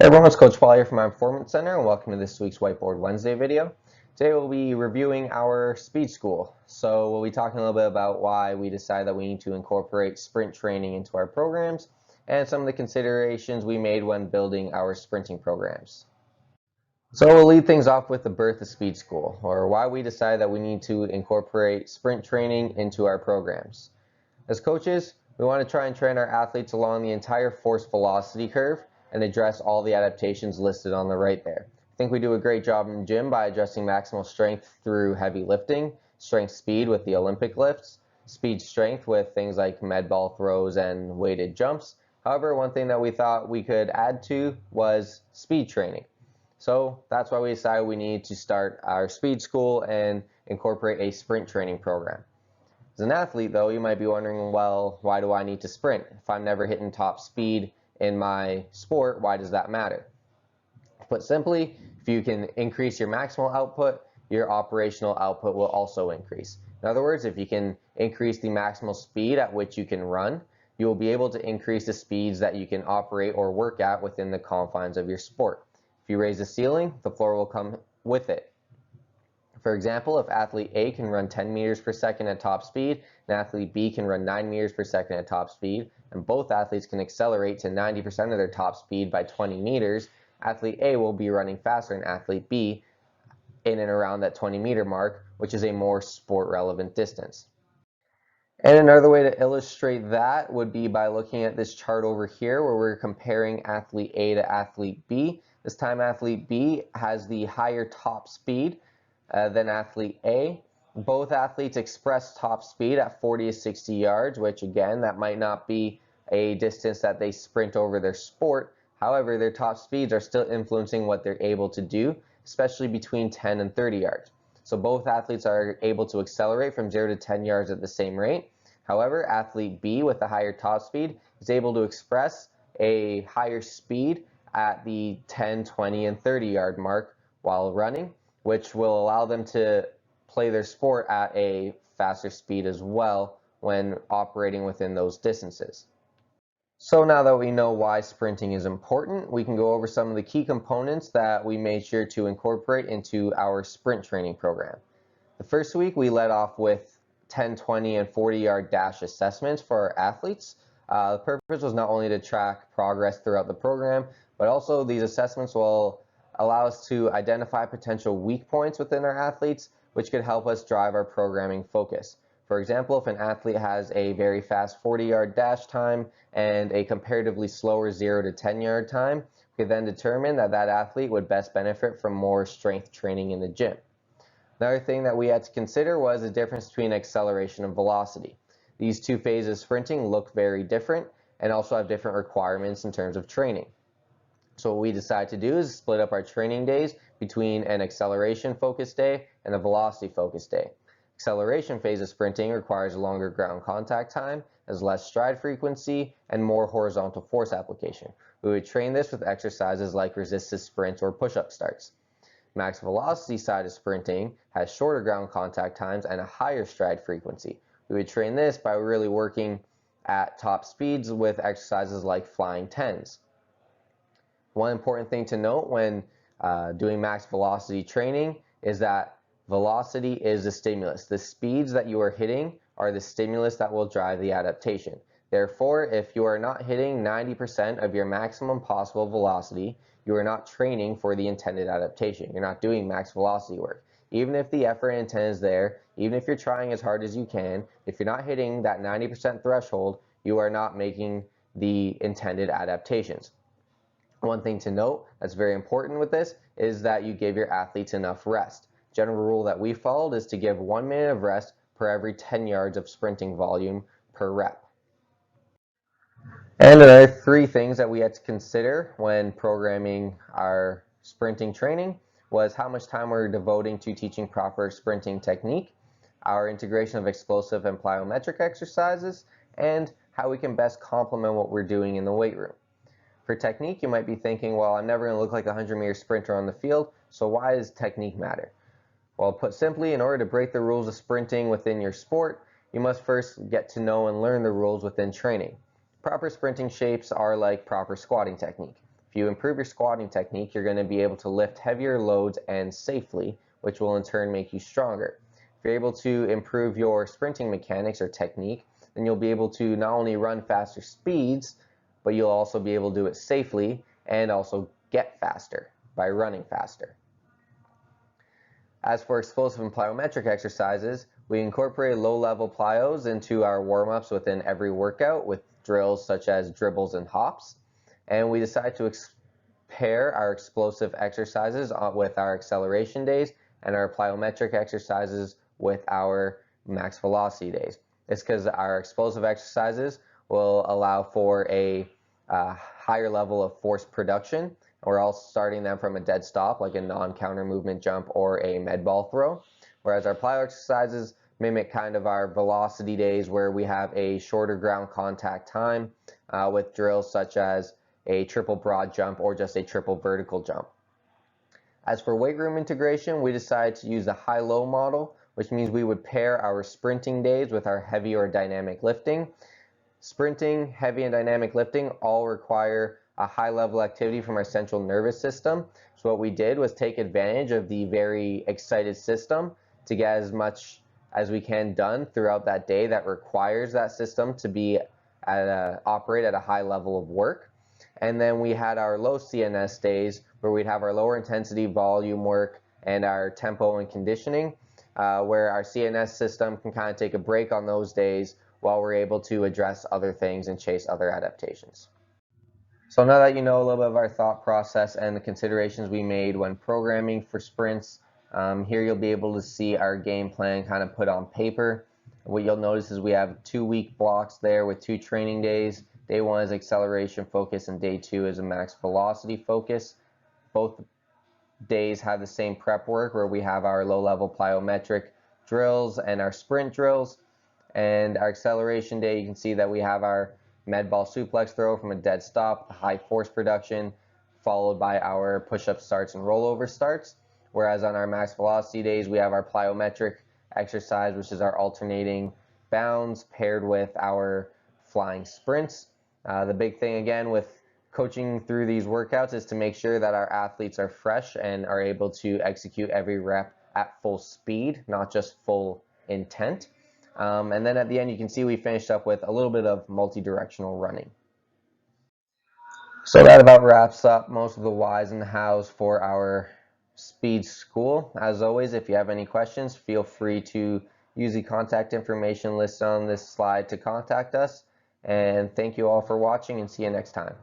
Hey everyone, it's Coach Paul here from my Performance Center, and welcome to this week's Whiteboard Wednesday video. Today we'll be reviewing our speed school. So we'll be talking a little bit about why we decided that we need to incorporate sprint training into our programs and some of the considerations we made when building our sprinting programs. So we'll lead things off with the birth of speed school, or why we decided that we need to incorporate sprint training into our programs. As coaches, we want to try and train our athletes along the entire force velocity curve and address all the adaptations listed on the right there. I think we do a great job in the gym by addressing maximal strength through heavy lifting, strength speed with the Olympic lifts, speed strength with things like med ball throws and weighted jumps. However, one thing that we thought we could add to was speed training. So that's why we decided we need to start our speed school and incorporate a sprint training program. As an athlete, though, you might be wondering, well, why do I need to sprint? If I'm never hitting top speed in my sport, why does that matter? Put simply, if you can increase your maximal output, your operational output will also increase. In other words, if you can increase the maximal speed at which you can run, you will be able to increase the speeds that you can operate or work at within the confines of your sport. If you raise the ceiling, the floor will come with it. For example, if athlete A can run 10 meters per second at top speed, and athlete B can run 9 meters per second at top speed, and both athletes can accelerate to 90% of their top speed by 20 meters, athlete A will be running faster than athlete B in and around that 20-meter mark, which is a more sport-relevant distance. And another way to illustrate that would be by looking at this chart over here where we're comparing athlete A to athlete B. This time athlete B has the higher top speed than athlete A. Both athletes express top speed at 40 to 60 yards, which again, that might not be a distance that they sprint over their sport. However, their top speeds are still influencing what they're able to do, especially between 10 and 30 yards. So both athletes are able to accelerate from 0 to 10 yards at the same rate. However, athlete B with the higher top speed is able to express a higher speed at the 10, 20, and 30 yard mark while running, which will allow them to play their sport at a faster speed as well when operating within those distances. So now that we know why sprinting is important, we can go over some of the key components that we made sure to incorporate into our sprint training program. The first week we led off with 10, 20, and 40-yard dash assessments for our athletes. The purpose was not only to track progress throughout the program, but also these assessments will allow us to identify potential weak points within our athletes, which could help us drive our programming focus. For example, if an athlete has a very fast 40-yard dash time and a comparatively slower 0 to 10-yard time, we could then determine that that athlete would best benefit from more strength training in the gym. Another thing that we had to consider was the difference between acceleration and velocity. These two phases of sprinting look very different and also have different requirements in terms of training. So what we decided to do is split up our training days between an acceleration focused day and a velocity focused day. Acceleration phase of sprinting requires longer ground contact time, has less stride frequency, and more horizontal force application. We would train this with exercises like resisted sprints or push-up starts. Max velocity side of sprinting has shorter ground contact times and a higher stride frequency. We would train this by really working at top speeds with exercises like flying tens. One important thing to note when doing max velocity training is that velocity is the stimulus. The speeds that you are hitting are the stimulus that will drive the adaptation. Therefore, if you are not hitting 90% of your maximum possible velocity, you are not training for the intended adaptation. You're not doing max velocity work. Even if the effort and intent is there, even if you're trying as hard as you can, if you're not hitting that 90% threshold, you are not making the intended adaptations. One thing to note that's very important with this is that you give your athletes enough rest. General rule that we followed is to give 1 minute of rest per every 10 yards of sprinting volume per rep. And there are 3 things that we had to consider when programming our sprinting training was how much time we're devoting to teaching proper sprinting technique, our integration of explosive and plyometric exercises, and how we can best complement what we're doing in the weight room. For technique, you might be thinking, well, I'm never going to look like a 100-meter sprinter on the field, so why does technique matter? Well, put simply, in order to break the rules of sprinting within your sport, you must first get to know and learn the rules within training. Proper sprinting shapes are like proper squatting technique. If you improve your squatting technique, you're going to be able to lift heavier loads and safely, which will in turn make you stronger. If you're able to improve your sprinting mechanics or technique, then you'll be able to not only run faster speeds, but you'll also be able to do it safely and also get faster by running faster. As for explosive and plyometric exercises, we incorporate low-level plyos into our warm-ups within every workout with drills such as dribbles and hops. And we decide to pair our explosive exercises with our acceleration days and our plyometric exercises with our max velocity days. It's because our explosive exercises will allow for a higher level of force production. We're all starting them from a dead stop, like a non-counter movement jump or a med ball throw, whereas our plyo exercises mimic kind of our velocity days where we have a shorter ground contact time with drills such as a triple broad jump or just a triple vertical jump. As for weight room integration, we decided to use the high-low model, which means we would pair our sprinting days with our heavy or dynamic lifting. Sprinting, heavy, and dynamic lifting all require a high-level activity from our central nervous system. So what we did was take advantage of the very excited system to get as much as we can done throughout that day that requires that system to be operate at a high level of work. And then we had our low CNS days where we'd have our lower intensity volume work and our tempo and conditioning, where our CNS system can kind of take a break on those days while we're able to address other things and chase other adaptations. So now that you know a little bit of our thought process and the considerations we made when programming for sprints, here you'll be able to see our game plan kind of put on paper. What you'll notice is we have 2-week blocks there with 2 training days. Day 1 is acceleration focus and day 2 is a max velocity focus. Both days have the same prep work where we have our low-level plyometric drills and our sprint drills. And our acceleration day, you can see that we have our med ball suplex throw from a dead stop, high force production, followed by our push-up starts and rollover starts. Whereas on our max velocity days, we have our plyometric exercise, which is our alternating bounds paired with our flying sprints. The big thing again with coaching through these workouts is to make sure that our athletes are fresh and are able to execute every rep at full speed, not just full intent. And then at the end, you can see we finished up with a little bit of multi-directional running. So that about wraps up most of the whys and hows for our speed school. As always, if you have any questions, feel free to use the contact information listed on this slide to contact us. And thank you all for watching, and see you next time.